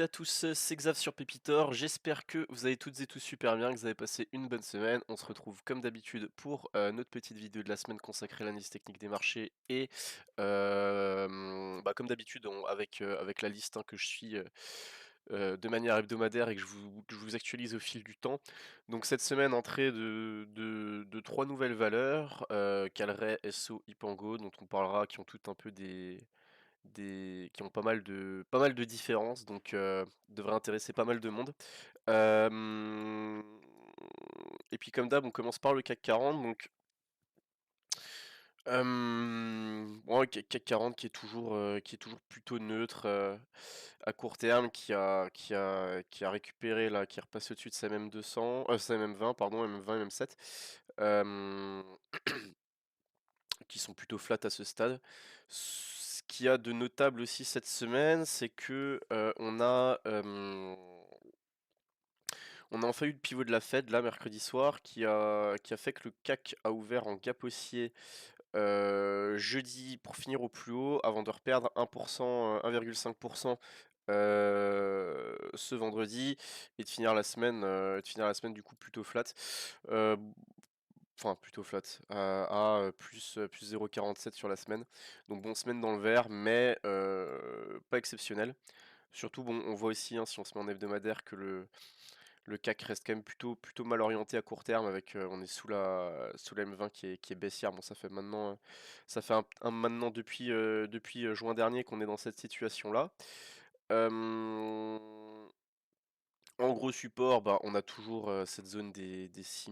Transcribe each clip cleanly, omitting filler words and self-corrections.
à tous, c'est Xav sur Pépitor. J'espère que vous allez toutes et tous super bien, que vous avez passé une bonne semaine. On se retrouve comme d'habitude pour notre petite vidéo de la semaine consacrée à l'analyse technique des marchés et comme d'habitude avec la liste que je suis de manière hebdomadaire et que je vous actualise au fil du temps. Donc cette semaine, entrée de trois nouvelles valeurs, Calray, Esso, Ipango, dont on parlera, qui ont toutes un peu qui ont pas mal de différences, donc devrait intéresser pas mal de monde. Et puis comme d'hab, on commence par le CAC 40, donc bon, le CAC 40 qui est toujours plutôt neutre à court terme, qui a récupéré là, qui est repassé au-dessus de sa MM200, sa MM20, pardon, MM20, MM7, qui sont plutôt flat à ce stade. Ce qu'il y a de notable aussi cette semaine, c'est que on a enfin eu le pivot de la Fed là mercredi soir qui a fait que le CAC a ouvert en gap haussier jeudi pour finir au plus haut avant de reperdre 1%, 1,5% ce vendredi et de finir la semaine du coup plutôt flat. Euh, Enfin, plutôt flat, à plus 0,47 sur la semaine. Donc bon, semaine dans le vert, mais pas exceptionnel. Surtout, bon, on voit aussi, si on se met en hebdomadaire, que le CAC reste quand même plutôt mal orienté à court terme, avec on est sous la M20 qui est baissière. Bon, ça fait maintenant depuis juin dernier qu'on est dans cette situation-là. Euh, En gros support, on a toujours cette zone des 6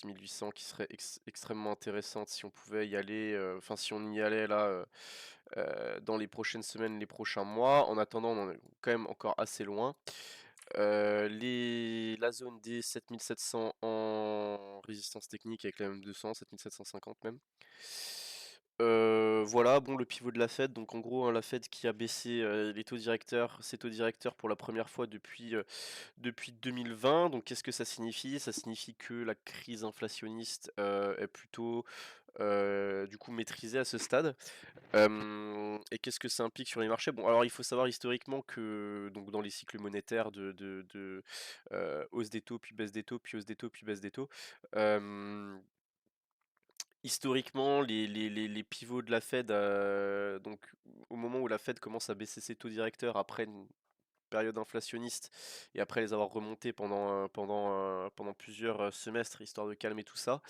800 qui serait extrêmement intéressante si on pouvait y aller, enfin si on y allait là dans les prochaines semaines, les prochains mois. En attendant, on en est quand même encore assez loin. La zone des 7700 en résistance technique avec la M200, 7750 même. Voilà, bon, le pivot de la Fed, donc en gros, la Fed qui a baissé ses taux directeurs pour la première fois depuis 2020. Donc qu'est-ce que ça signifie? Ça signifie que la crise inflationniste est plutôt du coup maîtrisée à ce stade. Et qu'est-ce que ça implique sur les marchés? Bon, alors il faut savoir historiquement que donc dans les cycles monétaires de hausse des taux, puis baisse des taux, puis hausse des taux, puis baisse des taux, historiquement, les pivots de la Fed, donc au moment où la Fed commence à baisser ses taux directeurs après une période inflationniste et après les avoir remontés pendant plusieurs semestres, histoire de calmer tout ça,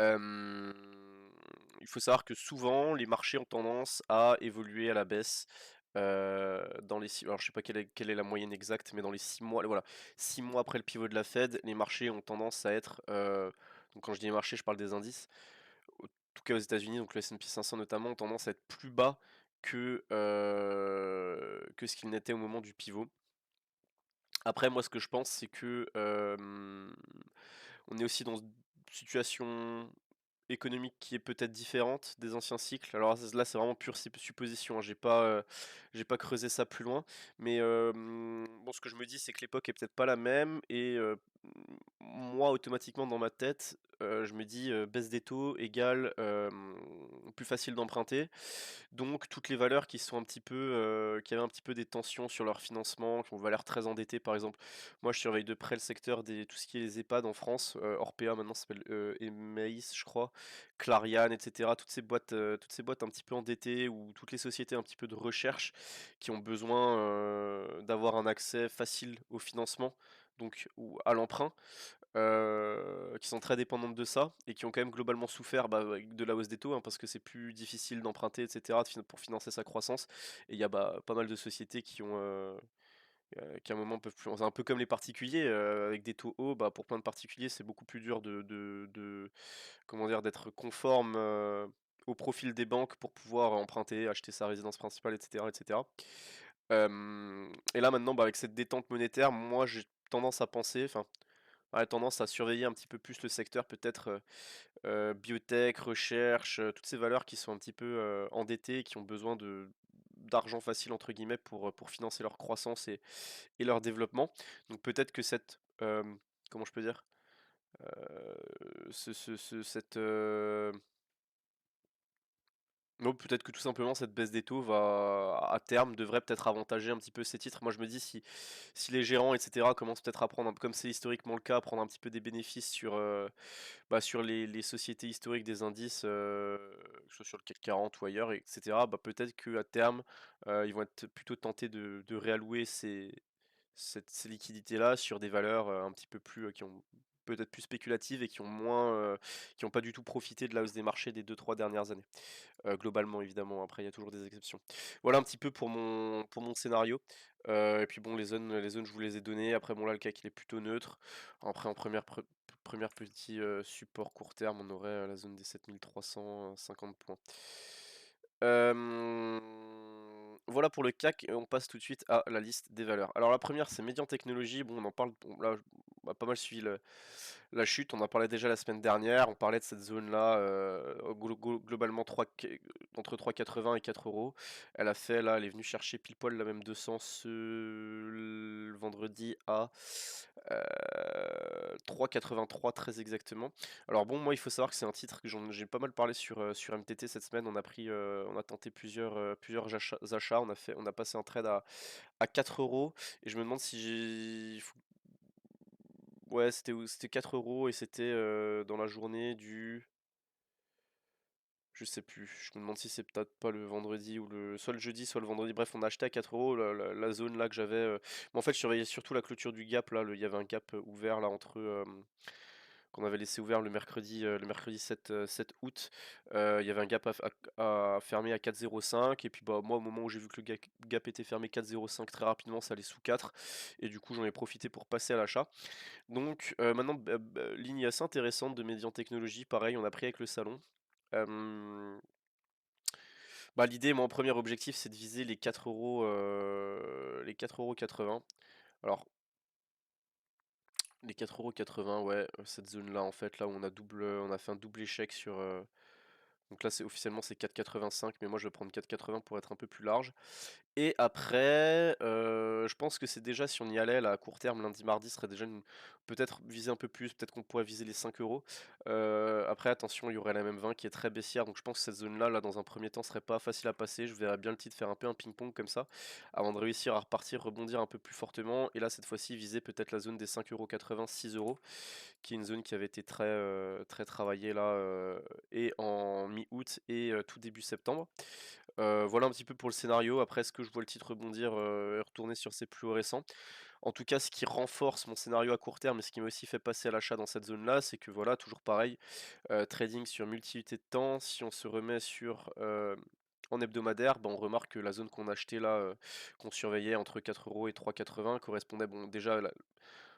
il faut savoir que souvent les marchés ont tendance à évoluer à la baisse dans les alors je sais pas quelle est la moyenne exacte, mais dans les 6 mois, voilà, 6 mois après le pivot de la Fed, les marchés ont tendance à être, donc quand je dis les marchés, je parle des indices, en tout cas aux États-Unis, donc le S&P 500 notamment, ont tendance à être plus bas que ce qu'il n'était au moment du pivot. Après, moi, ce que je pense, c'est que on est aussi dans une situation économique qui est peut-être différente des anciens cycles. Alors là, c'est vraiment pure supposition, hein. J'ai pas creusé ça plus loin, mais bon, ce que je me dis, c'est que l'époque est peut-être pas la même et moi, automatiquement dans ma tête, je me dis baisse des taux égale plus facile d'emprunter. Donc toutes les valeurs qui avaient un petit peu des tensions sur leur financement, qui ont l'air très endettées, par exemple. Moi, je surveille de près le secteur tout ce qui est les EHPAD en France. Orpea maintenant ça s'appelle Emeis, je crois. Clariane, etc. Toutes ces boîtes un petit peu endettées ou toutes les sociétés un petit peu de recherche qui ont besoin d'avoir un accès facile au financement, donc ou à l'emprunt, qui sont très dépendantes de ça et qui ont quand même globalement souffert de la hausse des taux, hein, parce que c'est plus difficile d'emprunter, etc., pour financer sa croissance. Et il y a pas mal de sociétés qui à un moment peuvent plus. C'est un peu comme les particuliers, avec des taux hauts, pour plein de particuliers, c'est beaucoup plus dur comment dire, d'être conforme au profil des banques pour pouvoir emprunter, acheter sa résidence principale, etc., etc. Et là maintenant, avec cette détente monétaire, moi j'ai tendance à penser, enfin, tendance à surveiller un petit peu plus le secteur, peut-être biotech, recherche, toutes ces valeurs qui sont un petit peu endettées et qui ont besoin d'argent facile entre guillemets pour financer leur croissance et leur développement. Donc peut-être que comment je peux dire, cette Non, peut-être que tout simplement cette baisse des taux va, à terme, devrait peut-être avantager un petit peu ces titres. Moi, je me dis si les gérants, etc., commencent peut-être à prendre, comme c'est historiquement le cas, à prendre un petit peu des bénéfices sur, sur les sociétés historiques des indices, que ce soit sur le CAC 40 ou ailleurs, etc., bah, peut-être qu'à terme, ils vont être plutôt tentés de réallouer ces liquidités-là sur des valeurs un petit peu plus, qui ont peut-être plus spéculatives et qui ont moins, qui n'ont pas du tout profité de la hausse des marchés des 2 3 dernières années. Globalement évidemment, après il y a toujours des exceptions. Voilà un petit peu pour mon scénario. Et puis bon les zones je vous les ai données. Après bon là le CAC il est plutôt neutre. Après en première petit, support court terme, on aurait, la zone des 7350 points. Hem, voilà pour le CAC et on passe tout de suite à la liste des valeurs. Alors la première c'est Médian Technologies, bon on en parle, bon là on a pas mal suivi la chute, on en parlait déjà la semaine dernière, on parlait de cette zone-là, globalement entre 3,80 et 4 euros. Elle a fait, là, elle est venue chercher pile poil la même 200 le vendredi à 3,83 très exactement. Alors bon, moi il faut savoir que c'est un titre que j'ai pas mal parlé sur MTT cette semaine, on a tenté plusieurs achats, on a passé un trade à 4 euros et je me demande si ouais, c'était 4 euros et c'était dans la journée du. Je sais plus. Je me demande si c'est peut-être pas le vendredi ou soit le jeudi, soit le vendredi. Bref, on a acheté à 4 euros la zone là que j'avais. Mais en fait, je surveillais surtout la clôture du gap là. Il y avait un gap ouvert là entre qu'on avait laissé ouvert le mercredi 7 août. Il y avait un gap à fermer à 4,05 et puis bah moi au moment où j'ai vu que le gap était fermé 4,05 très rapidement, ça allait sous 4 et du coup j'en ai profité pour passer à l'achat. Donc maintenant, ligne assez intéressante de Médian Technologies, pareil, on a pris avec le salon. Bah, l'idée, mon premier objectif, c'est de viser les 4 euros, les 4,80 €. Alors, les 4,80 €, ouais, cette zone-là, en fait, là où on a fait un double échec sur. Donc là, officiellement, c'est 4,85, mais moi, je vais prendre 4,80 pour être un peu plus large. Et après, je pense que c'est déjà si on y allait là à court terme, lundi, mardi, ce serait déjà peut-être viser un peu plus, peut-être qu'on pourrait viser les 5 euros. Après attention, il y aurait la même 20 qui est très baissière, donc je pense que cette zone-là, là, dans un premier temps, serait pas facile à passer. Je verrais bien le titre faire un peu un ping-pong comme ça, avant de réussir à repartir, rebondir un peu plus fortement. Et là, cette fois-ci, viser peut-être la zone des 5,80 €, 6 euros, qui est une zone qui avait été très travaillée là, et en mi-août et tout début septembre. Voilà un petit peu pour le scénario. Après, est-ce que je vois le titre rebondir, et retourner sur ses plus hauts récents? En tout cas, ce qui renforce mon scénario à court terme et ce qui m'a aussi fait passer à l'achat dans cette zone-là, c'est que voilà, toujours pareil, trading sur multi-unités de temps. Si on se remet en hebdomadaire, bah, on remarque que la zone qu'on achetait là, qu'on surveillait entre 4 euros et 3,80 correspondait, bon, déjà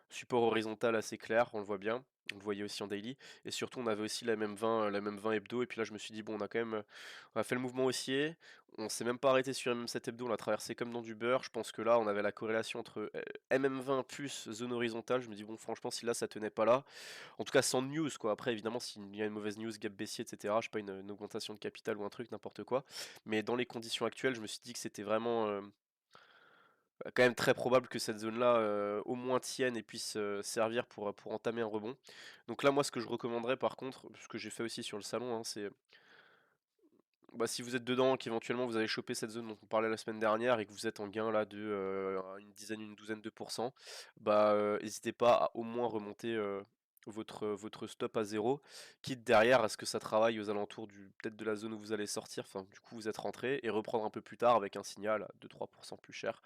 support horizontal assez clair, on le voit bien. On le voyait aussi en daily. Et surtout, on avait aussi la même 20 hebdo. Et puis là, je me suis dit, bon, on a fait le mouvement haussier. On s'est même pas arrêté sur MM7 hebdo. On a traversé comme dans du beurre. Je pense que là, on avait la corrélation entre MM20 plus zone horizontale. Je me dis, bon, franchement, si là, ça tenait pas là. En tout cas, sans news, quoi. Après, évidemment, s'il y a une mauvaise news, gap baissier, etc., je sais pas, une augmentation de capital ou un truc, n'importe quoi. Mais dans les conditions actuelles, je me suis dit que c'était vraiment. Quand même très probable que cette zone-là, au moins tienne et puisse, servir pour entamer un rebond. Donc là, moi, ce que je recommanderais par contre, ce que j'ai fait aussi sur le salon, hein, c'est, bah, si vous êtes dedans, qu'éventuellement vous avez chopé cette zone dont on parlait la semaine dernière et que vous êtes en gain là de, une dizaine, une douzaine de pourcents, bah, hésitez pas à au moins remonter, votre stop à zéro, quitte derrière à ce que ça travaille aux alentours peut-être de la zone où vous allez sortir, enfin du coup vous êtes rentré et reprendre un peu plus tard avec un signal à 2-3 % plus cher.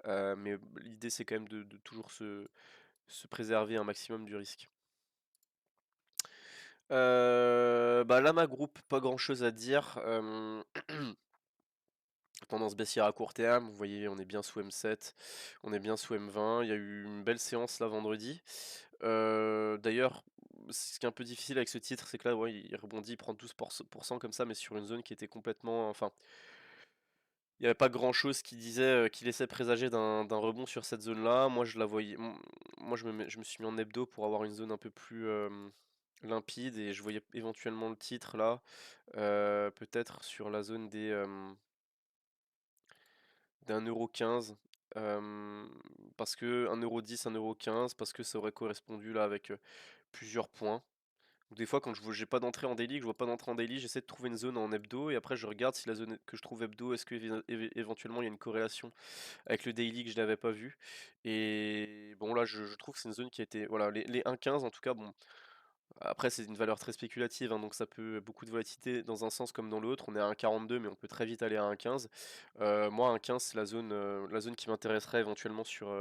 Mais l'idée, c'est quand même de toujours se préserver un maximum du risque. Bah, Lama Group, pas grand-chose à dire. Tendance baissière à court terme. Vous voyez, on est bien sous M7, on est bien sous M20. Il y a eu une belle séance là vendredi. D'ailleurs, ce qui est un peu difficile avec ce titre, c'est que là, ouais, il rebondit, il prend 12% comme ça, mais sur une zone qui était complètement. Enfin, il n'y avait pas grand-chose qui disait, qui laissait présager d'un rebond sur cette zone-là. Moi, je la voyais. Moi, je me suis mis en hebdo pour avoir une zone un peu plus limpide et je voyais éventuellement le titre là, peut-être sur la zone d'1,15 €. Parce que 1,10 €, 1,15 €, parce que ça aurait correspondu là avec plusieurs points. Des fois, quand j'ai pas d'entrée en daily, que je vois pas d'entrée en daily, j'essaie de trouver une zone en hebdo et après je regarde si la zone que je trouve hebdo, est-ce que éventuellement il y a une corrélation avec le daily que je n'avais pas vu. Et bon, là, je trouve que c'est une zone qui a été. Voilà, les 1,15 en tout cas, bon. Après, c'est une valeur très spéculative, hein, donc ça peut beaucoup de volatilité dans un sens comme dans l'autre. On est à 1,42, mais on peut très vite aller à 1,15. Moi, 1,15, c'est la zone qui m'intéresserait éventuellement sur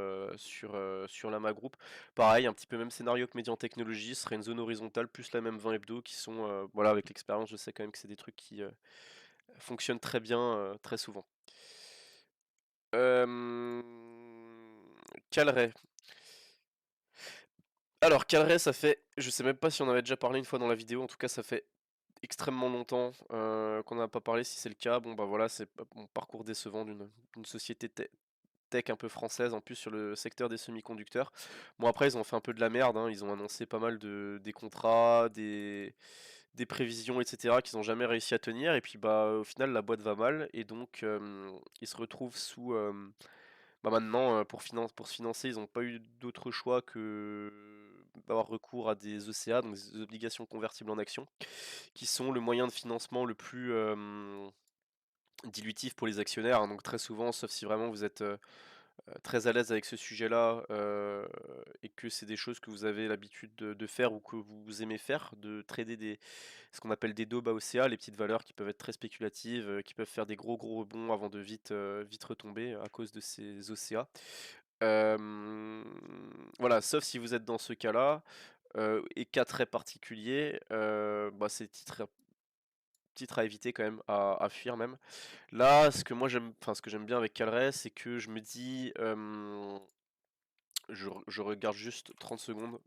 l'AMA Group. Pareil, un petit peu même scénario que Médian Technologies, ce serait une zone horizontale plus la même 20 hebdo qui sont, voilà, avec l'expérience, je sais quand même que c'est des trucs qui fonctionnent très bien, très souvent. Euh... Calray. Alors, Calray, ça fait, je sais même pas si on avait déjà parlé une fois dans la vidéo, en tout cas, ça fait extrêmement longtemps qu'on n'a pas parlé. Si c'est le cas, bon bah voilà, c'est mon parcours décevant d'une société tech un peu française, en plus sur le secteur des semi-conducteurs. Bon après, ils ont fait un peu de la merde, hein. Ils ont annoncé pas mal des contrats, des prévisions, etc. qu'ils n'ont jamais réussi à tenir. Et puis bah au final, la boîte va mal et donc ils se retrouvent sous bah maintenant, pour se financer, ils n'ont pas eu d'autre choix que d'avoir recours à des ECA, donc des obligations convertibles en actions, qui sont le moyen de financement le plus dilutif pour les actionnaires, hein. Donc très souvent, sauf si vraiment vous êtes très à l'aise avec ce sujet-là et que c'est des choses que vous avez l'habitude de faire ou que vous aimez faire, de trader ce qu'on appelle des daubes à OCA, les petites valeurs qui peuvent être très spéculatives, qui peuvent faire des gros rebonds avant de vite retomber à cause de ces OCA. Voilà, sauf si vous êtes dans ce cas-là, et cas très particulier, bah, c'est titre à éviter quand même, à fuir même. Là, ce que j'aime bien avec Calray, c'est que je me dis, je regarde juste 30 secondes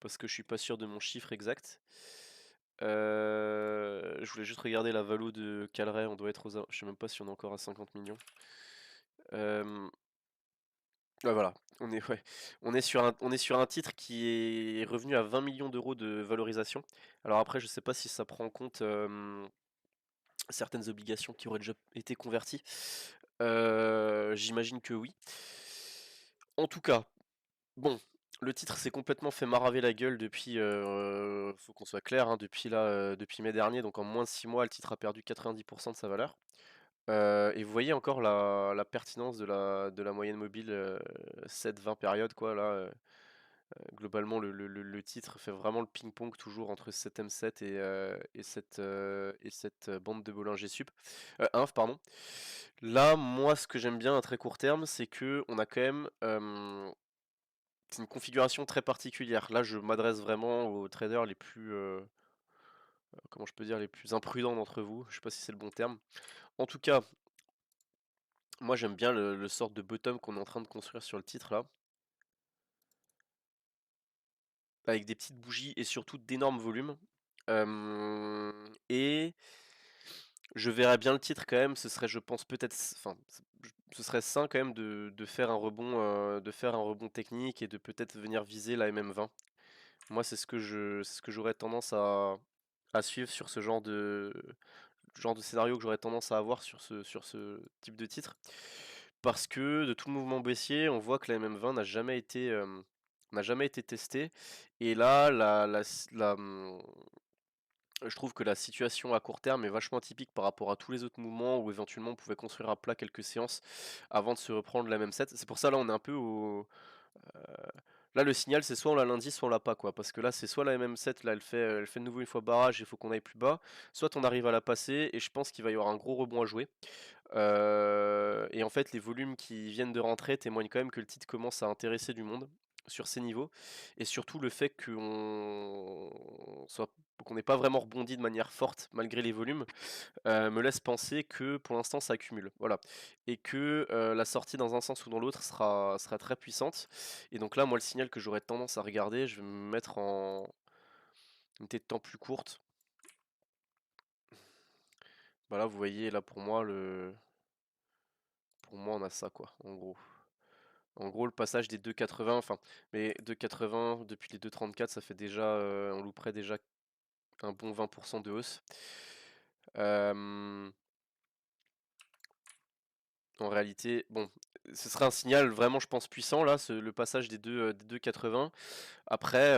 parce que je suis pas sûr de mon chiffre exact. Je voulais juste regarder la valo de Calray, on doit être je sais même pas si on est encore à 50 millions. Ouais, voilà, ouais, on est sur un titre qui est revenu à 20 millions d'euros de valorisation. Alors après, je sais pas si ça prend en compte certaines obligations qui auraient déjà été converties. J'imagine que oui. En tout cas, bon, le titre s'est complètement fait maraver la gueule depuis, faut qu'on soit clair, hein, depuis là, depuis mai dernier, donc en moins de 6 mois, le titre a perdu 90% de sa valeur. Et vous voyez encore la pertinence de la moyenne mobile 7-20 périodes, quoi, là. Globalement, le titre fait vraiment le ping-pong toujours entre 7M7 et cette bande de Bollinger Sup. Inf, pardon. Là, moi, ce que j'aime bien à très court terme, c'est que on a quand même c'est une configuration très particulière. Là, je m'adresse vraiment aux traders les plus, comment je peux dire, les plus imprudents d'entre vous. Je sais pas si c'est le bon terme. En tout cas, moi, j'aime bien le sort de bottom qu'on est en train de construire sur le titre là, avec des petites bougies et surtout d'énormes volumes. Et je verrais bien le titre quand même. Ce serait, je pense, peut-être, enfin, ce serait sain quand même de faire un rebond technique et de peut-être venir viser la MM20. Moi, c'est ce que j'aurais tendance à suivre sur ce genre de scénario que j'aurais tendance à avoir sur ce type de titre. Parce que de tout le mouvement baissier, on voit que la MM20 n'a jamais été testée. Et là, je trouve que la situation à court terme est vachement atypique par rapport à tous les autres mouvements où éventuellement on pouvait construire à plat quelques séances avant de se reprendre la même set. C'est pour ça là on est un peu au, là, le signal, c'est soit on l'a lundi, soit on l'a pas, quoi. Parce que là, c'est soit la MM7, là, elle fait de nouveau une fois barrage, il faut qu'on aille plus bas. Soit on arrive à la passer, et je pense qu'il va y avoir un gros rebond à jouer. Et en fait, les volumes qui viennent de rentrer témoignent quand même que le titre commence à intéresser du monde sur ces niveaux. Et surtout le fait qu'on n'ait pas vraiment rebondi de manière forte malgré les volumes me laisse penser que pour l'instant ça accumule. Voilà. Et que la sortie dans un sens ou dans l'autre sera très puissante. Et donc là, moi, le signal que j'aurais tendance à regarder, je vais me mettre en une tête de temps plus courte. Voilà, vous voyez, là pour moi, on a ça, quoi, en gros. En gros, le passage des 2,80, enfin, mais 2,80 depuis les 2,34, ça fait déjà, on louperait déjà un bon 20% de hausse. En réalité, bon, ce serait un signal vraiment, je pense, puissant là, le passage des 2,80. Après,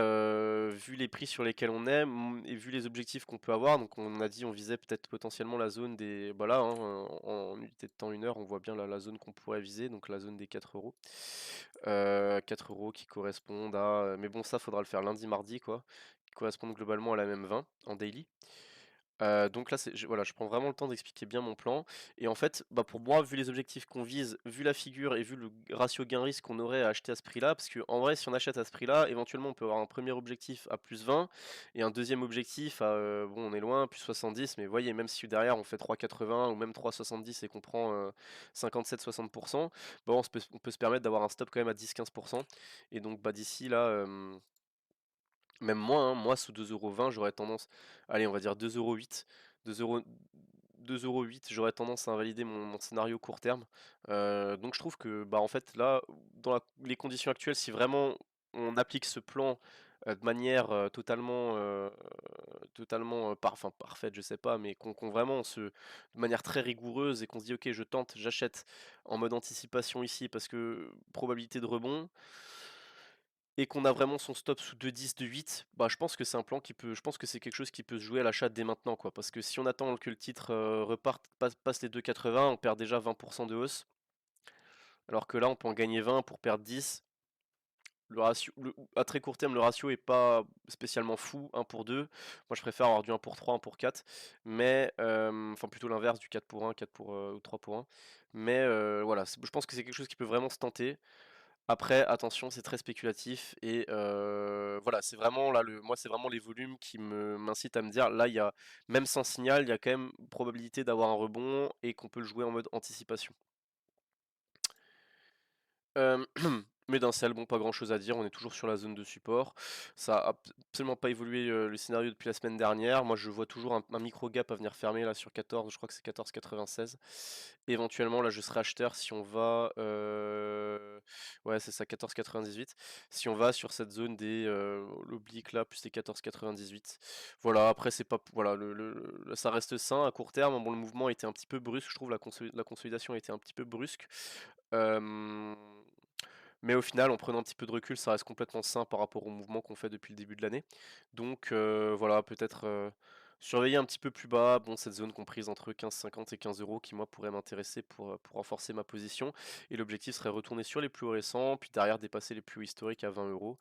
vu les prix sur lesquels on est, et vu les objectifs qu'on peut avoir, donc on a dit on visait peut-être potentiellement la zone des... Bah là, hein, en unité de temps 1 heure, on voit bien la zone qu'on pourrait viser, donc la zone des 4 euros. 4 euros qui correspondent à... Mais bon, ça, faudra le faire lundi, mardi, quoi. Qui correspondent globalement à la même 20 en daily. Donc là, voilà, je prends vraiment le temps d'expliquer bien mon plan. Et en fait, bah pour moi, vu les objectifs qu'on vise, vu la figure et vu le ratio gain-risque qu'on aurait à acheter à ce prix-là, parce que en vrai, si on achète à ce prix-là, éventuellement, on peut avoir un premier objectif à plus 20 et un deuxième objectif à, bon, on est loin, plus 70, mais voyez, même si derrière on fait 3,80 ou même 3,70 et qu'on prend 57-60%, bon, on peut se permettre d'avoir un stop quand même à 10-15%. Et donc, bah d'ici là. Même moins, hein, moi sous 2,20 €, j'aurais tendance, allez, on va dire 2,08 €, 2,08 €, j'aurais tendance à invalider mon scénario court terme. Donc je trouve que bah en fait là, dans les conditions actuelles, si vraiment on applique ce plan de manière totalement enfin, parfaite, je sais pas, mais qu'on vraiment de manière très rigoureuse et qu'on se dit ok, je tente, j'achète en mode anticipation ici parce que probabilité de rebond et qu'on a vraiment son stop sous 2,10, 2,8, bah je pense que c'est un plan je pense que c'est quelque chose qui peut se jouer à l'achat dès maintenant, quoi. Parce que si on attend que le titre reparte, passe les 2,80, on perd déjà 20% de hausse. Alors que là, on peut en gagner 20 pour perdre 10. Le ratio, à très court terme, le ratio est pas spécialement fou, 1 pour 2. Moi, je préfère avoir du 1 pour 3, 1 pour 4. Mais, enfin, plutôt l'inverse, du 4 pour 1, 4 pour, ou 3 pour 1. Mais voilà, je pense que c'est quelque chose qui peut vraiment se tenter. Après, attention, c'est très spéculatif et voilà, c'est vraiment là moi c'est vraiment les volumes qui m'incitent à me dire là il y a même sans signal, il y a quand même probabilité d'avoir un rebond et qu'on peut le jouer en mode anticipation. Euh, Médinciel, bon, pas grand chose à dire, on est toujours sur la zone de support. Ça a absolument pas évolué le scénario depuis la semaine dernière. Moi, je vois toujours un micro gap à venir fermer là sur 14, je crois que c'est 14,96. Éventuellement, là, je serai acheteur si on va. Ouais, c'est ça, 14,98. Si on va sur cette zone des. L'oblique là, plus les 14,98. Voilà, après, c'est pas. Voilà, ça reste sain à court terme. Bon, le mouvement était un petit peu brusque, je trouve, la consolidation était un petit peu brusque. Euh, mais au final, en prenant un petit peu de recul, ça reste complètement sain par rapport au mouvement qu'on fait depuis le début de l'année. Donc voilà, peut-être surveiller un petit peu plus bas, bon, cette zone comprise entre 15,50 et 15 euros qui moi pourrait m'intéresser pour renforcer ma position. Et l'objectif serait retourner sur les plus hauts récents, puis derrière dépasser les plus hauts historiques à 20 euros.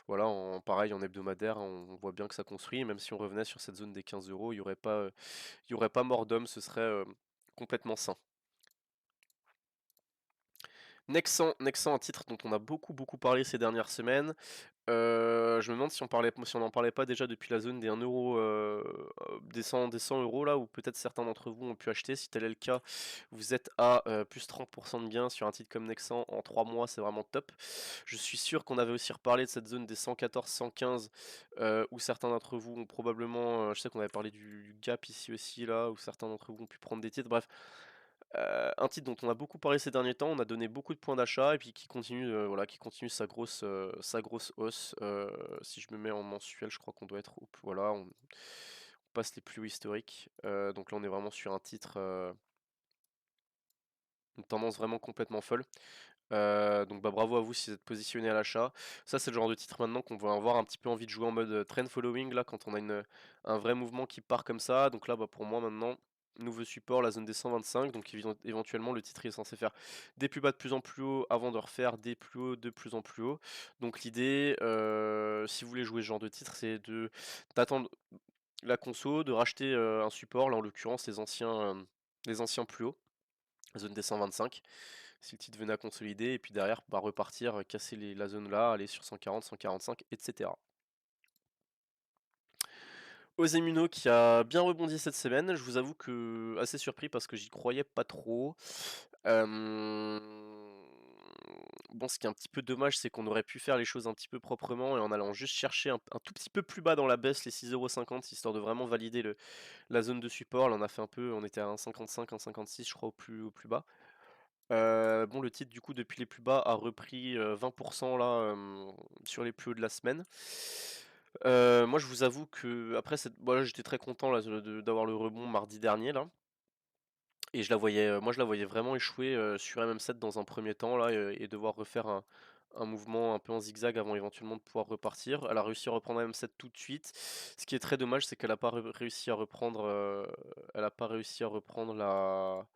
Voilà, pareil en hebdomadaire, on voit bien que ça construit. Même si on revenait sur cette zone des 15 euros, il y aurait pas mort d'homme, ce serait complètement sain. Nexan, un titre dont on a beaucoup parlé ces dernières semaines. Je me demande si on n'en parlait pas déjà depuis la zone des 1 euro, des 100 euros là, ou peut-être certains d'entre vous ont pu acheter. Si tel est le cas, vous êtes à plus 30% de gains sur un titre comme Nexan en 3 mois, c'est vraiment top. Je suis sûr qu'on avait aussi reparlé de cette zone des 114, 115, où certains d'entre vous ont probablement, je sais qu'on avait parlé du gap ici aussi là, où certains d'entre vous ont pu prendre des titres. Bref, un titre dont on a beaucoup parlé ces derniers temps, on a donné beaucoup de points d'achat et puis qui continue, voilà, qui continue sa grosse hausse. Si je me mets en mensuel, je crois qu'on doit être voilà, on passe les plus hauts historiques. Donc là, on est vraiment sur un titre, une tendance vraiment complètement folle. Donc bah bravo à vous si vous êtes positionné à l'achat. Ça c'est le genre de titre maintenant qu'on va avoir un petit peu envie de jouer en mode trend following là quand on a un vrai mouvement qui part comme ça. Donc là bah pour moi maintenant, nouveau support, la zone des 125. Donc éventuellement le titre est censé faire des plus bas de plus en plus haut avant de refaire des plus hauts de plus en plus haut. Donc l'idée, si vous voulez jouer ce genre de titre, c'est d'attendre la conso, de racheter un support, là en l'occurrence les anciens plus hauts, zone des 125 si le titre venait à consolider, et puis derrière, bah, repartir, casser la zone là, aller sur 140, 145, etc. Osemuno qui a bien rebondi cette semaine, je vous avoue que assez surpris parce que j'y croyais pas trop. Bon, ce qui est un petit peu dommage, c'est qu'on aurait pu faire les choses un petit peu proprement et en allant juste chercher un tout petit peu plus bas dans la baisse les 6,50 €, histoire de vraiment valider la zone de support. Là, on a fait un peu, on était à 1,55, 1,56 je crois au plus bas. Bon, le titre, du coup, depuis les plus bas, a repris 20% là, sur les plus hauts de la semaine. Moi, je vous avoue que après, voilà, j'étais très content là, d'avoir le rebond mardi dernier là. Et moi je la voyais vraiment échouer sur MM7 dans un premier temps là et devoir refaire un mouvement un peu en zigzag avant éventuellement de pouvoir repartir. Elle a réussi à reprendre MM7 tout de suite. Ce qui est très dommage, c'est qu'elle n'a pas réussi à reprendre, elle a pas réussi à reprendre la,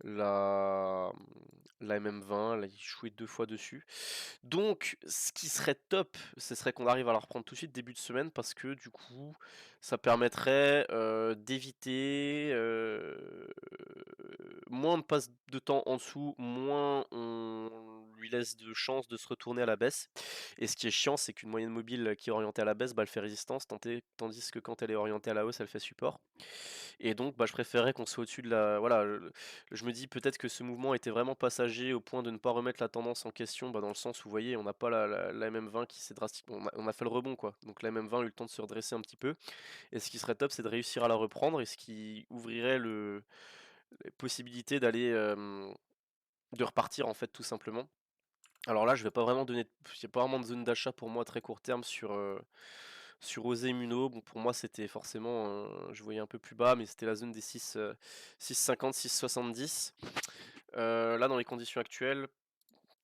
la MM20. Elle a échoué 2 fois dessus. Donc, ce qui serait top, ce serait qu'on arrive à la reprendre tout de suite début de semaine parce que du coup, ça permettrait d'éviter moins de passe de temps en dessous, moins on lui laisse de chance de se retourner à la baisse. Et ce qui est chiant, c'est qu'une moyenne mobile qui est orientée à la baisse, bah, elle fait résistance, tandis que quand elle est orientée à la hausse, elle fait support. Et donc, bah, je préférerais qu'on soit au-dessus de la. Voilà, je me dis peut-être que ce mouvement était vraiment passager au point de ne pas remettre la tendance en question, bah, dans le sens où, vous voyez, on n'a pas la MM20 qui s'est drastiquement. On a fait le rebond, quoi. Donc la MM20 a eu le temps de se redresser un petit peu. Et ce qui serait top, c'est de réussir à la reprendre et ce qui ouvrirait les possibilités de repartir, en fait, tout simplement. Alors là, je vais pas vraiment donner. Il n'y a pas vraiment de zone d'achat pour moi à très court terme sur Osé Immuno. Bon, pour moi, c'était forcément, je voyais un peu plus bas, mais c'était la zone des 6,50, 6,70. Là, dans les conditions actuelles,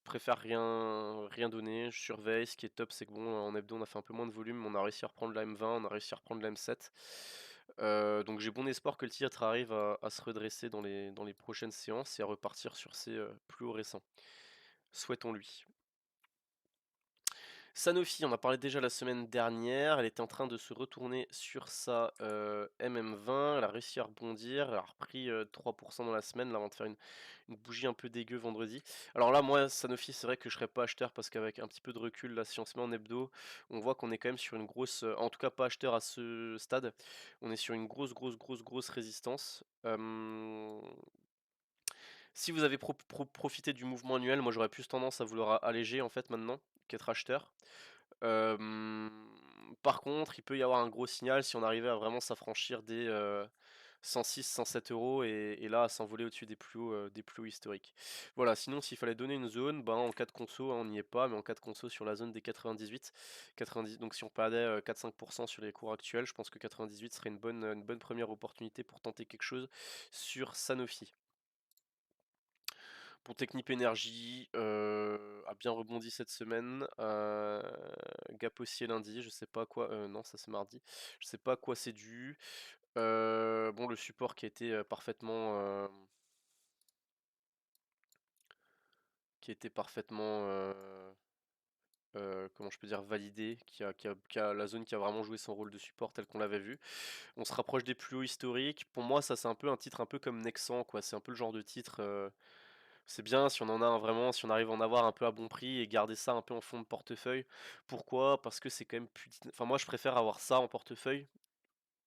je préfère rien donner. Je surveille. Ce qui est top, c'est que bon, en hebdo, on a fait un peu moins de volume, mais on a réussi à reprendre la M20, on a réussi à reprendre la M7. Donc j'ai bon espoir que le titre arrive à se redresser dans les prochaines séances et à repartir sur ses plus hauts récents. Souhaitons-lui. Sanofi, on en a parlé déjà la semaine dernière, elle était en train de se retourner sur sa MM20, elle a réussi à rebondir, elle a repris 3% dans la semaine, là, avant de faire une bougie un peu dégueu vendredi. Alors là, moi, Sanofi, c'est vrai que je serais pas acheteur parce qu'avec un petit peu de recul, là, si on se met en hebdo, on voit qu'on est quand même sur une grosse, en tout cas pas acheteur à ce stade, on est sur une grosse résistance. Si vous avez profité du mouvement annuel, moi j'aurais plus tendance à vouloir alléger en fait maintenant qu'être acheteur. Euh, Par contre, il peut y avoir un gros signal si on arrivait à vraiment s'affranchir des 106, 107 euros et là à s'envoler au-dessus des plus hauts historiques. Voilà, sinon s'il fallait donner une zone, ben, en cas de conso, hein, on n'y est pas, mais en cas de conso sur la zone des 98, 90, donc si on perdait 4-5% sur les cours actuels, je pense que 98 serait une bonne première opportunité pour tenter quelque chose sur Sanofi. Pour Technip Energy, a bien rebondi cette semaine. Gap haussier lundi, je sais pas quoi. Non, ça c'est mardi. Je sais pas à quoi c'est dû. Bon, le support qui a été parfaitement, comment je peux dire, validé, qui a la zone qui a vraiment joué son rôle de support tel qu'on l'avait vu. On se rapproche des plus hauts historiques. Pour moi, ça c'est un peu un titre un peu comme Nexan, quoi. C'est un peu le genre de titre. C'est bien si on en a un vraiment, si on arrive à en avoir un peu à bon prix et garder ça un peu en fond de portefeuille. Pourquoi? Parce que c'est quand même plus. Enfin, moi, je préfère avoir ça en portefeuille,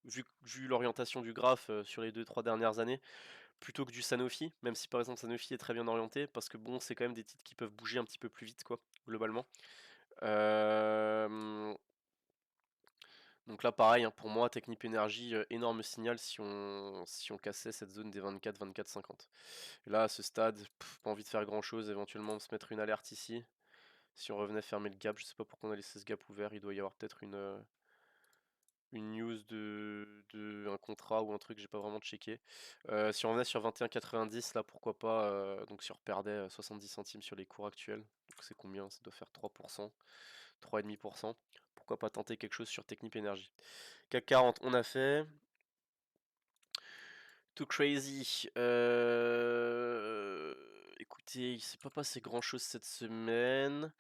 vu l'orientation du graphe sur les 2-3 dernières années, plutôt que du Sanofi. Même si par exemple Sanofi est très bien orienté, parce que bon, c'est quand même des titres qui peuvent bouger un petit peu plus vite, quoi, globalement. Euh, Donc là, pareil, hein, pour moi, Technip Energy, énorme signal si on cassait cette zone des 24, 24, 50. Et là, à ce stade, pas envie de faire grand chose, éventuellement se mettre une alerte ici. Si on revenait fermer le gap, je sais pas pourquoi on a laissé ce gap ouvert, il doit y avoir peut-être une news de un contrat ou un truc, j'ai pas vraiment checké. Si on revenait sur 21,90, là pourquoi pas, donc si on reperdait 70 centimes sur les cours actuels, donc c'est combien? Ça doit faire 3%, 3,5%. Pourquoi pas tenter quelque chose sur Technip Energy. CAC 40, on a fait. Too crazy. Écoutez, il s'est pas passé grand chose cette semaine.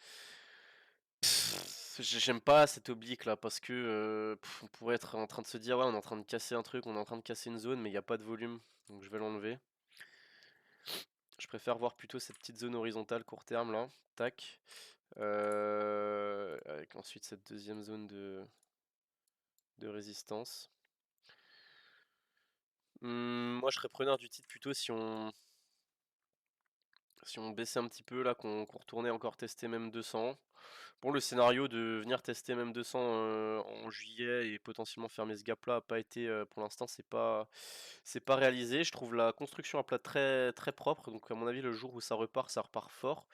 J'aime pas cet oblique là parce que on pourrait être en train de se dire ouais on est en train de casser un truc, on est en train de casser une zone mais il n'y a pas de volume donc je vais l'enlever. Je préfère voir plutôt cette petite zone horizontale court terme là, tac, avec ensuite cette deuxième zone de résistance. Moi je serais preneur du titre plutôt si on baissait un petit peu là, qu'on retournait encore tester même 200. Bon, le scénario de venir tester même 200 en juillet et potentiellement fermer ce gap là a pas été pour l'instant c'est pas réalisé. Je trouve la construction à plat très très propre, donc à mon avis le jour où ça repart fort.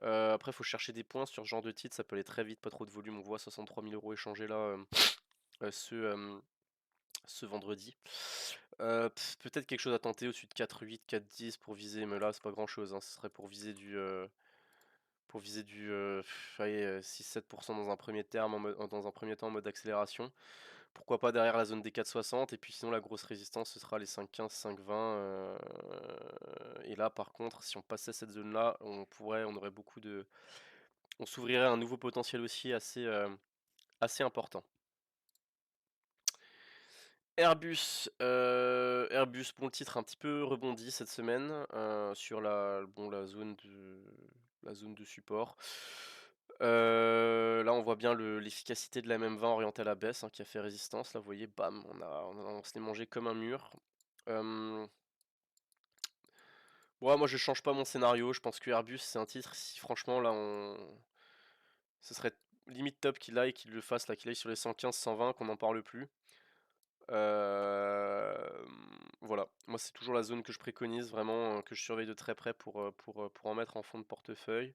Après il faut chercher des points sur ce genre de titre, ça peut aller très vite, pas trop de volume. On voit 63 000 euros échangés là ce vendredi. Peut-être quelque chose à tenter au-dessus de 4,8, 4,10 pour viser, mais là, c'est pas grand-chose, hein. Ce serait pour viser du, allez, 6-7 dans un premier terme, dans un premier temps en mode accélération. Pourquoi pas derrière la zone des 4,60 et puis sinon la grosse résistance ce sera les 5,15, 5,20 et là par contre si on passait cette zone-là, on aurait on s'ouvrirait un nouveau potentiel aussi assez important. Airbus, bon, le titre a un petit peu rebondi cette semaine sur la zone de support. Là, on voit bien l'efficacité de la M20 orientée à la baisse hein, qui a fait résistance. Là, vous voyez, bam, on se l'est mangé comme un mur. Ouais, moi, je change pas mon scénario. Je pense que Airbus, c'est un titre. Si franchement, là, ce serait limite top qu'il aille, qu'il le fasse, là, qu'il aille sur les 115, 120, qu'on n'en parle plus. Voilà, moi c'est toujours la zone que je préconise vraiment, que je surveille de très près pour en mettre en fond de portefeuille.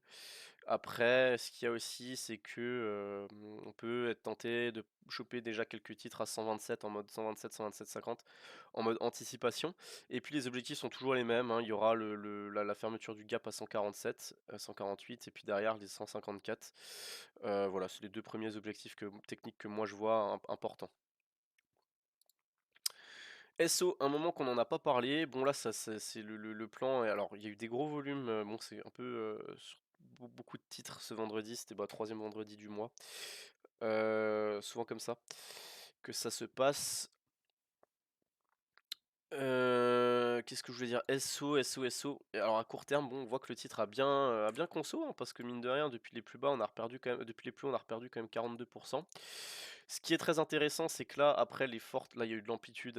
Après, ce qu'il y a aussi, c'est que on peut être tenté de choper déjà quelques titres à 127 en mode 127, 127, 50 en mode anticipation. Et puis les objectifs sont toujours les mêmes, hein. Il y aura la fermeture du gap à 147, 148 et puis derrière les 154. Voilà, c'est les deux premiers objectifs techniques que moi je vois importants. SO, un moment qu'on n'en a pas parlé. Bon, là, c'est le plan. Et alors, il y a eu des gros volumes. Bon, c'est un peu sur beaucoup de titres ce vendredi. C'était troisième vendredi du mois. Souvent comme ça que ça se passe. Qu'est-ce que je voulais dire? SO, SO, SO. Et alors à court terme, bon, on voit que le titre a bien conso, hein, parce que mine de rien, depuis les plus bas, on a reperdu quand même, depuis les plus hauts, on a reperdu quand même 42%. Ce qui est très intéressant, c'est que là, après les fortes, là, il y a eu de l'amplitude,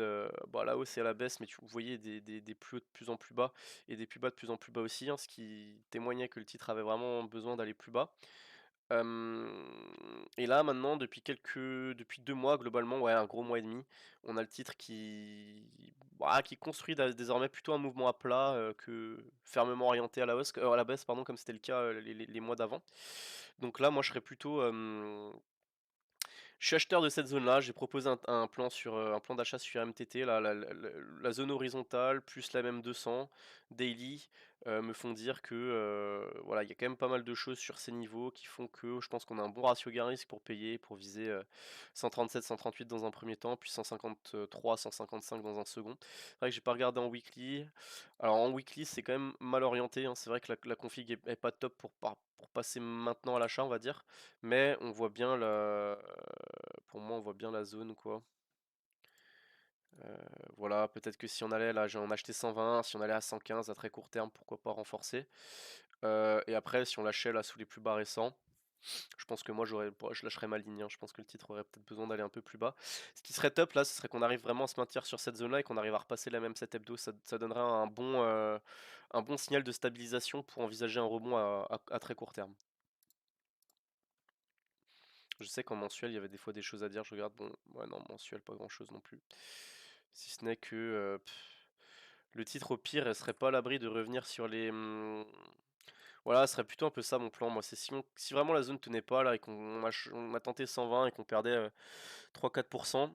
bah, à la hausse et à la baisse, mais vous voyez des plus hauts de plus en plus bas et des plus bas de plus en plus bas aussi, hein, ce qui témoignait que le titre avait vraiment besoin d'aller plus bas. Et là maintenant depuis 2 mois globalement, ouais, un gros mois et demi, on a le titre qui construit désormais plutôt un mouvement à plat, que fermement orienté à la hausse à la baisse pardon, comme c'était le cas, les mois d'avant. Donc là, moi je serais plutôt, je suis acheteur de cette zone-là, j'ai proposé un plan un plan d'achat sur MTT, la zone horizontale plus la même 200 daily me font dire que voilà, il y a quand même pas mal de choses sur ces niveaux qui font que je pense qu'on a un bon ratio gain-risque pour payer, pour viser 137, 138 dans un premier temps, puis 153, 155 dans un second. C'est vrai que j'ai pas regardé en weekly. Alors en weekly, c'est quand même mal orienté, hein. C'est vrai que la config est pas top pour passer maintenant à l'achat, on va dire. Mais on voit bien pour moi, on voit bien la zone, quoi. Voilà, peut-être que si on allait là, j'en acheté 120, si on allait à 115 à très court terme, pourquoi pas renforcer. Et après, si on lâchait là sous les plus bas récents, je pense que moi je lâcherais ma ligne, hein. Je pense que le titre aurait peut-être besoin d'aller un peu plus bas. Ce qui serait top là, ce serait qu'on arrive vraiment à se maintenir sur cette zone-là et qu'on arrive à repasser la même 7 hebdo. Ça donnerait un bon signal de stabilisation pour envisager un rebond à très court terme. Je sais qu'en mensuel, il y avait des fois des choses à dire. Je regarde, bon, ouais, non, mensuel, pas grand-chose non plus. Si ce n'est que le titre, au pire, elle serait pas à l'abri de revenir sur voilà, ce serait plutôt un peu ça mon plan. Moi, c'est si vraiment la zone tenait pas là et on a tenté 120 et qu'on perdait 3-4%,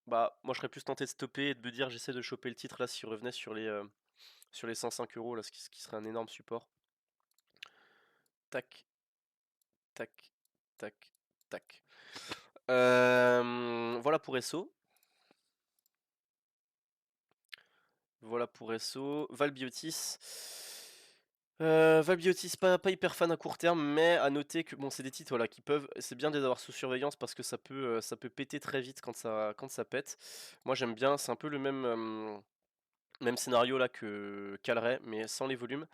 bah, moi, je serais plus tenté de stopper et de me dire, j'essaie de choper le titre là s'il revenait sur les 105 euros, là, ce qui serait un énorme support. Tac, tac, tac, tac. Voilà pour SO. Voilà pour SO. Valbiotis. Valbiotis, pas hyper fan à court terme, mais à noter que bon, c'est des titres voilà, c'est bien de les avoir sous surveillance parce que ça peut péter très vite quand ça pète. Moi j'aime bien, c'est un peu le même scénario là que Calray, mais sans les volumes.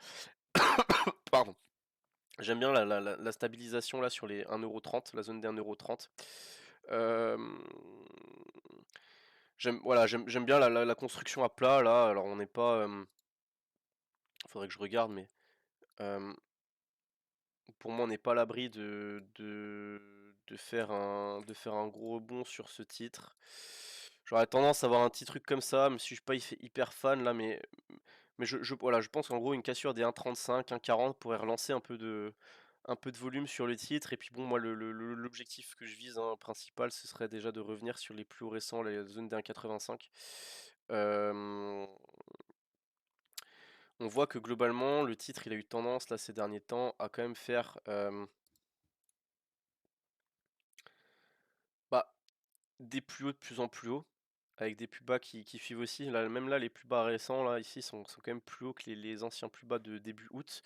Pardon. J'aime bien la stabilisation là sur les 1,30€, la zone des 1,30€. Euh, j'aime bien la construction à plat là. Alors on n'est pas. Faudrait que je regarde, mais euh, pour moi on n'est pas à l'abri de faire un gros rebond sur ce titre. J'aurais tendance à avoir un petit truc comme ça, même si je suis pas hyper fan là, mais voilà, je pense qu'en gros une cassure des 1,35, 1,40 pourrait relancer un peu de volume sur le titre. Et puis bon, moi l'objectif que je vise hein, principal, ce serait déjà de revenir sur les plus hauts récents, les zones des 1,85. on voit que globalement, le titre, il a eu tendance, là, ces derniers temps, à quand même faire bah, des plus hauts de plus en plus hauts, avec des plus bas qui suivent aussi. Là, même là, les plus bas récents, là, ici, sont quand même plus hauts que les anciens plus bas de début août.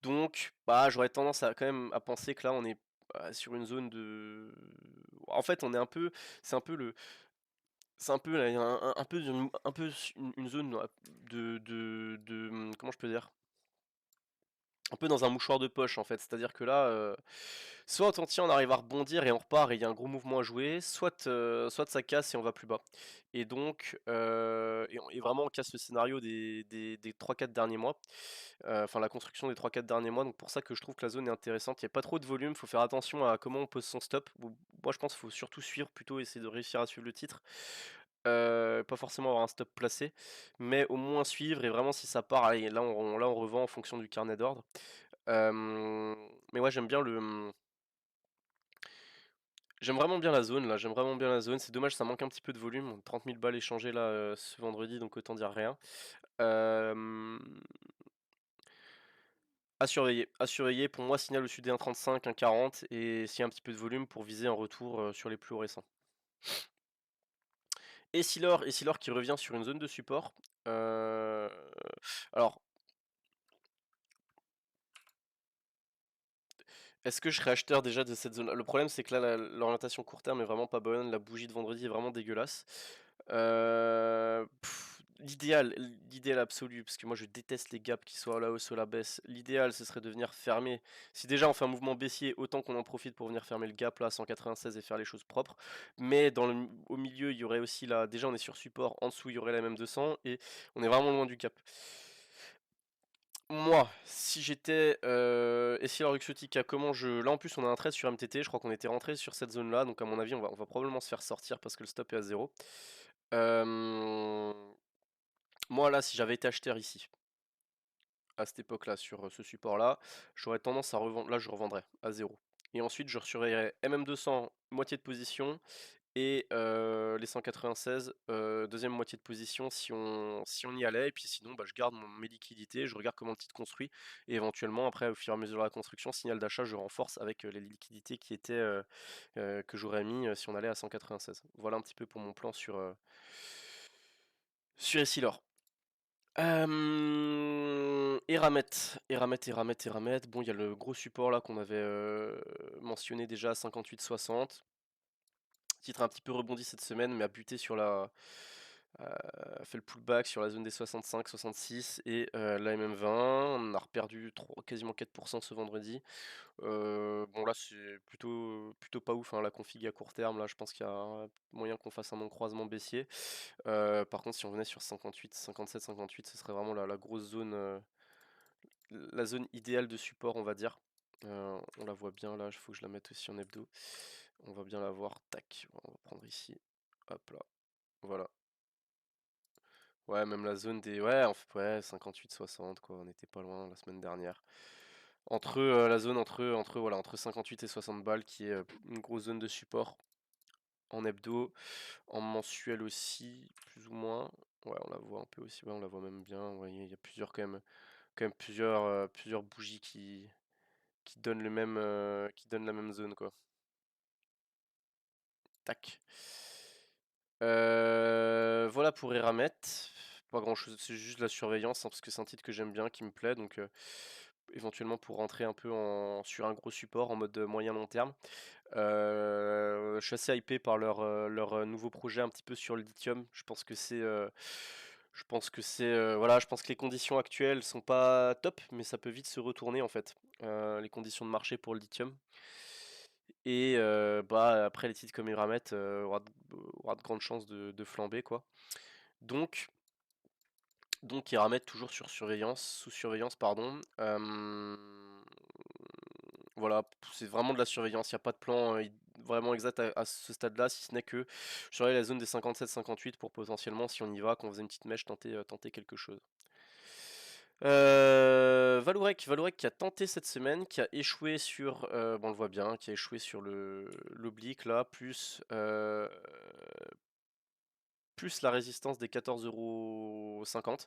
Donc, bah, j'aurais tendance à quand même à penser que là, on est sur une zone de... En fait, on est un peu... C'est un peu le... C'est un peu, là, un peu, un peu une zone comment je peux dire? Un peu dans un mouchoir de poche en fait, c'est-à-dire que là, soit on arrive à rebondir et on repart et il y a un gros mouvement à jouer, soit ça casse et on va plus bas. Et donc, et vraiment on casse le scénario des 3-4 derniers mois, enfin la construction des 3-4 derniers mois, donc pour ça que je trouve que la zone est intéressante, il n'y a pas trop de volume, faut faire attention à comment on pose son stop. Moi je pense qu'il faut surtout suivre, plutôt essayer de réussir à suivre le titre. Pas forcément avoir un stop placé, mais au moins suivre et vraiment si ça part, allez, là on revend en fonction du carnet d'ordre. Mais ouais, j'aime vraiment bien la zone là, j'aime vraiment bien la zone. C'est dommage, ça manque un petit peu de volume. 30 000 balles échangées là ce vendredi, donc autant dire rien. Euh, à surveiller, pour moi, signal au-dessus des 1,35, 1,40 et s'il y a un petit peu de volume pour viser un retour sur les plus hauts récents. Et si l'or qui revient sur une zone de support. Alors, est-ce que je serais acheteur déjà de cette zone-là? Le problème, c'est que là, l'orientation court terme est vraiment pas bonne. La bougie de vendredi est vraiment dégueulasse. L'idéal absolu, parce que moi je déteste les gaps qui soient à la hausse ou à la baisse. L'idéal, ce serait de venir fermer. Si déjà on fait un mouvement baissier, autant qu'on en profite pour venir fermer le gap là à 196 et faire les choses propres. Mais au milieu, il y aurait aussi là. Déjà, on est sur support. En dessous, il y aurait la même 200 et on est vraiment loin du cap. Moi, si j'étais SLR Luxotica, comment je... Là en plus on a un trade sur MTT, je crois qu'on était rentré sur cette zone là, donc à mon avis on va probablement se faire sortir parce que le stop est à 0. Euh, Moi là, si j'avais été acheteur ici, à cette époque là, sur ce support là, j'aurais tendance à revendre, là je revendrais à 0. Et ensuite je surveillerais MM200, moitié de position, et les 196, deuxième moitié de position si on y allait, et puis sinon bah, je garde mes liquidités, je regarde comment le titre construit, et éventuellement après au fur et à mesure de la construction, signal d'achat, je renforce avec les liquidités qui étaient que j'aurais mis si on allait à 196. Voilà un petit peu pour mon plan sur Essilor. Eramet. Bon, il y a le gros support là qu'on avait mentionné déjà, 58,60. Titre a un petit peu rebondi cette semaine, mais a buté sur a fait le pullback sur la zone des 65, 66 et la MM20. On a reperdu quasiment 4% ce vendredi. Bon là c'est plutôt pas ouf hein, la config à court terme. Là je pense qu'il y a moyen qu'on fasse un bon croisement baissier. Par contre si on venait sur 58, 57, 58, ce serait vraiment la grosse zone, la zone idéale de support on va dire. On la voit bien là, il faut que je la mette aussi en hebdo. On va bien la voir, tac, on va prendre ici, hop là, voilà. Ouais, même la zone des... Ouais, ouais, 58-60 quoi, on était pas loin la semaine dernière. La zone voilà, entre 58 et 60 balles qui est une grosse zone de support en hebdo, en mensuel aussi, plus ou moins. Ouais, on la voit un peu aussi, ouais, on la voit même bien. Ouais, il y a plusieurs quand même plusieurs bougies qui donnent qui donnent la même zone quoi. Tac. Voilà pour Eramet. Pas grand chose, c'est juste de la surveillance, hein, parce que c'est un titre que j'aime bien, qui me plaît, donc éventuellement pour rentrer un peu sur un gros support en mode moyen long terme. Je suis assez hypé par leur nouveau projet un petit peu sur le lithium. Je pense que les conditions actuelles sont pas top, mais ça peut vite se retourner en fait. Les conditions de marché pour le lithium. Et bah après les titres comme Eramet aura de grandes chances de flamber quoi. Donc Eramet toujours sous surveillance pardon. Voilà, c'est vraiment de la surveillance, il n'y a pas de plan vraiment exact à ce stade-là, si ce n'est que je surveille la zone des 57-58 pour potentiellement, si on y va, qu'on faisait une petite mèche, tenter quelque chose. Valorec qui a tenté cette semaine, qui a échoué sur, bon on le voit bien, qui a échoué sur l'oblique là, plus la résistance des 14,50 €.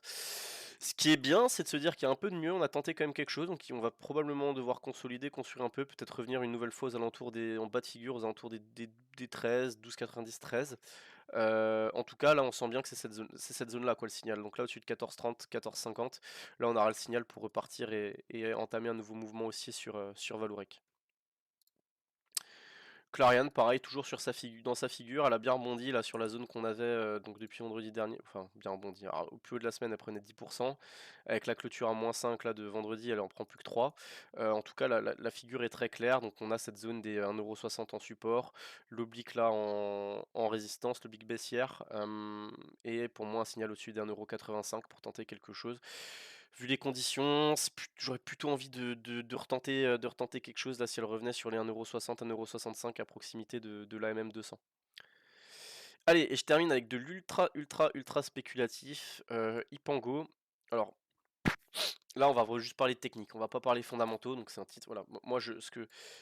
Ce qui est bien, c'est de se dire qu'il y a un peu de mieux, on a tenté quand même quelque chose, donc on va probablement devoir consolider, construire un peu, peut-être revenir une nouvelle fois aux alentours en bas de figure, aux alentours des 13, 12,90, 13. En tout cas, là, on sent bien que c'est cette zone-là, quoi, le signal. Donc là, au-dessus de 14,30, 14,50, là, on aura le signal pour repartir et entamer un nouveau mouvement haussier sur Valourec. Clariane, pareil, toujours dans sa figure, elle a bien rebondi là sur la zone qu'on avait donc depuis vendredi dernier, enfin bien rebondi. Alors, au plus haut de la semaine, elle prenait 10%, avec la clôture à -5 là de vendredi, elle en prend plus que 3. En tout cas, la figure est très claire, donc on a cette zone des 1,60 € en support, l'oblique là en résistance, l'oblique baissière, et pour moi un signal au-dessus des 1,85 € pour tenter quelque chose. Vu les conditions, j'aurais plutôt envie de retenter quelque chose là si elle revenait sur les 1,60 €, 1,65 € à proximité de l'AMM 200. Allez, et je termine avec de l'ultra, ultra, ultra spéculatif, Ipango. Alors là, on va juste parler de technique, on va pas parler fondamentaux, donc c'est un titre, voilà. Moi,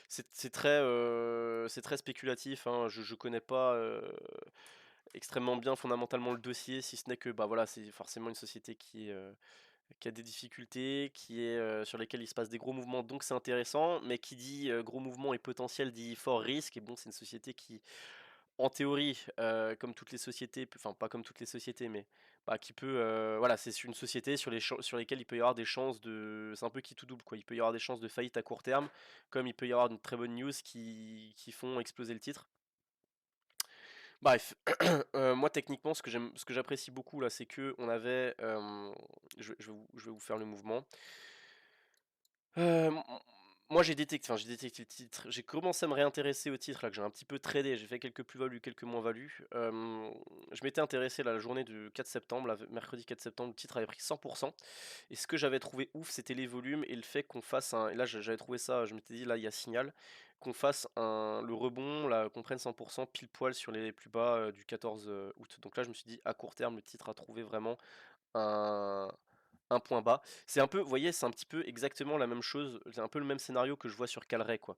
c'est très spéculatif, hein, je connais pas extrêmement bien fondamentalement le dossier, si ce n'est que bah voilà, c'est forcément une société qui a des difficultés, sur lesquelles il se passe des gros mouvements, donc c'est intéressant, mais qui dit gros mouvement et potentiel dit fort risque, et bon, c'est une société qui, en théorie, comme toutes les sociétés, enfin pas comme toutes les sociétés, mais bah, qui peut, voilà, c'est une société sur lesquelles il peut y avoir des chances de, c'est un peu qui tout double quoi, il peut y avoir des chances de faillite à court terme, comme il peut y avoir une très bonne news qui font exploser le titre. Bref, moi techniquement, ce que j'apprécie beaucoup là, c'est que on avait, je vais vous faire le mouvement. M Moi j'ai détecté le titre, j'ai commencé à me réintéresser au titre là, que j'ai un petit peu tradé, j'ai fait quelques plus-values, quelques moins-values. Je m'étais intéressé là, la journée du 4 septembre, là, mercredi 4 septembre, le titre avait pris 100, et ce que j'avais trouvé ouf, c'était les volumes et le fait qu'on fasse un, et là j'avais trouvé ça, je m'étais dit: «Là, il y a signal», qu'on fasse le rebond là, qu'on prenne 100 pile poil sur les plus bas, du 14 août. Donc là, je me suis dit: «À court terme, le titre a trouvé vraiment un point bas». C'est un peu, vous voyez, c'est un petit peu exactement la même chose, c'est un peu le même scénario que je vois sur Calray, quoi.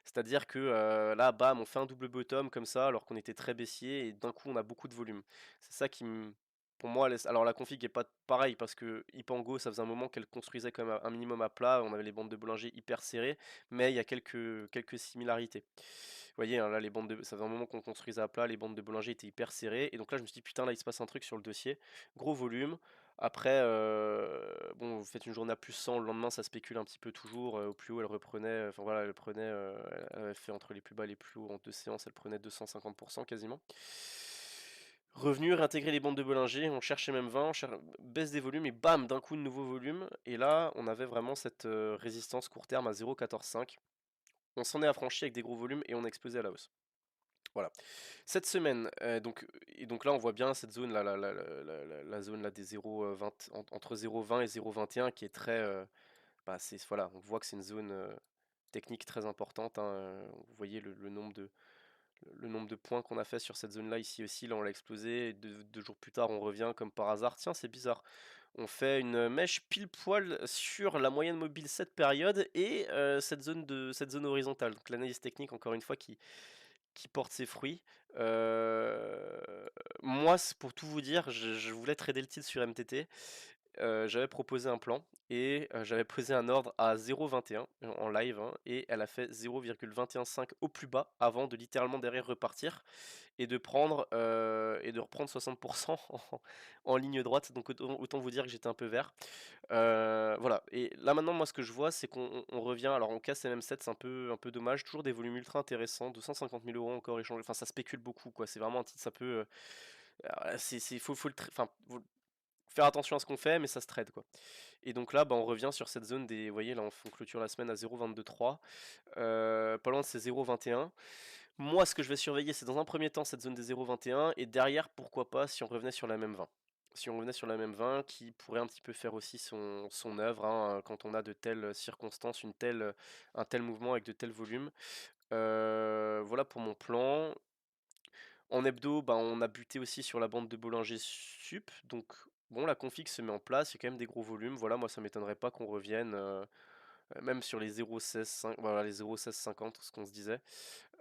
C'est-à-dire que là, bam, on fait un double bottom comme ça, alors qu'on était très baissier, et d'un coup, on a beaucoup de volume. C'est ça qui me. Pour moi, alors la config est pas pareil, parce que Ipango, ça faisait un moment qu'elle construisait quand même un minimum à plat, on avait les bandes de Bollinger hyper serrées, mais il y a quelques similarités. Vous voyez, hein, là, ça faisait un moment qu'on construisait à plat, les bandes de Bollinger étaient hyper serrées, et donc là, je me suis dit, putain, là, il se passe un truc sur le dossier, gros volume. Après, bon, vous faites une journée à plus 100, le lendemain ça spécule un petit peu toujours, au plus haut elle reprenait, enfin voilà, elle avait fait entre les plus bas et les plus hauts en 2 séances, elle prenait 250% quasiment. Revenu, réintégrer les bandes de Bollinger, on cherchait même 20, baisse des volumes et bam, d'un coup de nouveau volume, et là on avait vraiment cette résistance court terme à 0,145. On s'en est affranchi avec des gros volumes et on a explosé à la hausse. Voilà. Cette semaine, donc là, on voit bien cette zone là, la zone là des 0,20, entre 0,20 et 0,21, qui est très, bah, voilà, on voit que c'est une zone technique très importante, hein, vous voyez le nombre de points qu'on a fait sur cette zone là ici aussi, là on l'a explosé, et deux jours plus tard on revient comme par hasard. Tiens, c'est bizarre, on fait une mèche pile poil sur la moyenne mobile cette période, et cette zone horizontale, donc l'analyse technique encore une fois qui porte ses fruits. Heu, Moi, pour tout vous dire, je voulais trader le titre sur MTT. J'avais proposé un plan, et j'avais posé un ordre à 0,21 en live, hein, et elle a fait 0,215 au plus bas avant de littéralement derrière repartir et de reprendre 60 en ligne droite. Donc autant vous dire que j'étais un peu vert. Voilà, et là maintenant, moi ce que je vois, c'est qu'on revient, alors on casse MM7, c'est un peu dommage, toujours des volumes ultra intéressants, 250 000 € encore échangés, enfin ça spécule beaucoup quoi, c'est vraiment un titre, ça peut, faut enfin, faut faire attention à ce qu'on fait, mais ça se trade quoi. Et donc là, bah, on revient sur cette zone des, vous voyez là, on clôture la semaine à 0,223, pas loin de ces 0,21. Moi ce que je vais surveiller, c'est dans un premier temps cette zone des 0,21, et derrière, pourquoi pas, si on revenait sur la même 20. Si on revenait sur la même 20, qui pourrait un petit peu faire aussi son œuvre, hein, quand on a de telles circonstances, un tel mouvement avec de tels volumes. Voilà pour mon plan. En hebdo, bah, on a buté aussi sur la bande de Bollinger Sup, donc bon, la config se met en place, il y a quand même des gros volumes. Voilà, moi ça m'étonnerait pas qu'on revienne même sur les 0,16, voilà, les 0,1650, ce qu'on se disait.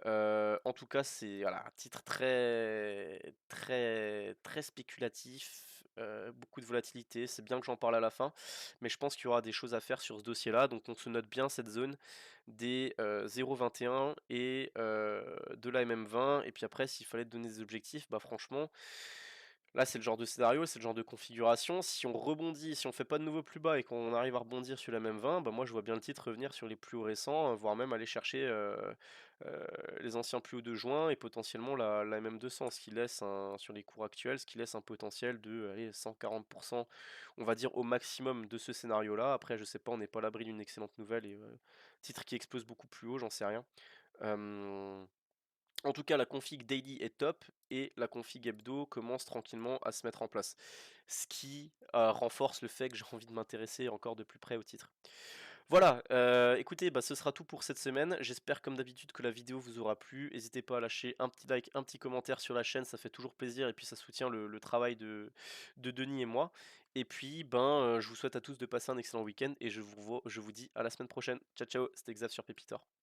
En tout cas, c'est voilà, un titre très très très spéculatif, beaucoup de volatilité. C'est bien que j'en parle à la fin, mais je pense qu'il y aura des choses à faire sur ce dossier-là. Donc on se note bien cette zone des 0,21 et de la MM20. Et puis après, s'il fallait donner des objectifs, bah franchement, là c'est le genre de scénario, c'est le genre de configuration. Si on rebondit, si on fait pas de nouveau plus bas et qu'on arrive à rebondir sur la MM20, bah moi je vois bien le titre revenir sur les plus hauts récents, voire même aller chercher les anciens plus hauts de juin et potentiellement la MM200, ce qui laisse sur les cours actuels, ce qui laisse un potentiel de allez, 140%, on va dire au maximum de ce scénario-là. Après, je sais pas, on n'est pas à l'abri d'une excellente nouvelle et titre qui explose beaucoup plus haut, j'en sais rien. Euh, En tout cas, la config daily est top et la config hebdo commence tranquillement à se mettre en place. Ce qui renforce le fait que j'ai envie de m'intéresser encore de plus près au titre. Voilà, écoutez, bah, ce sera tout pour cette semaine. J'espère comme d'habitude que la vidéo vous aura plu. N'hésitez pas à lâcher un petit like, un petit commentaire sur la chaîne, ça fait toujours plaisir et puis ça soutient le travail de Denis et moi. Et puis, ben, je vous souhaite à tous de passer un excellent week-end et je vous dis à la semaine prochaine. Ciao ciao, c'était Xav sur Pépitor.